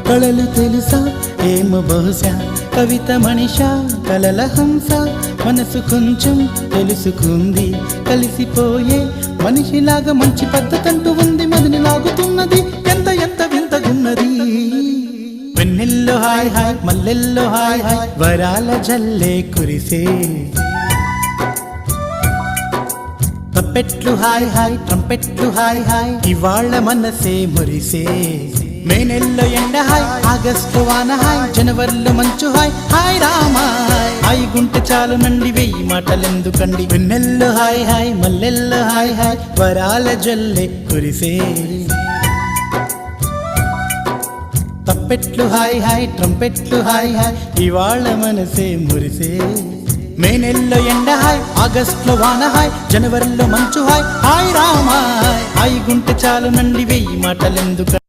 కళలు తెలుసా ఏమో బహుశా కవిత మనిషా కలల హంస మనసు కొంచెం తెలుసుకుంది కలిసిపోయే మనిషిలాగా మంచి పద్ధతంటూ ఉంది మదిని లాగుతున్నది ఎంత ఎంత వింతగున్నది వెన్నెల్లో హాయ్ హాయ్ మల్లెల్లో హాయ్ హాయ్ వరాల జల్లే కురిసే తప్పెట్లు హాయ్ హాయ్ ట్రంపెట్లు హాయ్ హాయ్ ఇవాళ్ళ మనసే మురిసే మే నెలలో ఎండ హాయ్ ఆగస్టు వాన హాయ్ జనవరిలో మంచు హాయ్ హాయ్ రామా హాయ్ గుంటె చాలు నండి వెయ్యి మాటలెందుకండి వెన్నెల్లో హాయ్ హాయ్ మల్లెల్లో హాయ్ హాయ్ వరాల జల్లే కురిసే తప్పెట్లు హాయ్ హాయ్ ట్రంపెట్లు హాయ్ హాయ్ ఇవాళ్ళ మనసే మురిసే మే నెలలో ఎండ హాయ్ ఆగస్టులో వాన హాయ్ జనవరిలో మంచు హాయ్ హాయ్ రామా హాయ్ గుంటె చాలు నండి వెయ్యి మాటలెందుకు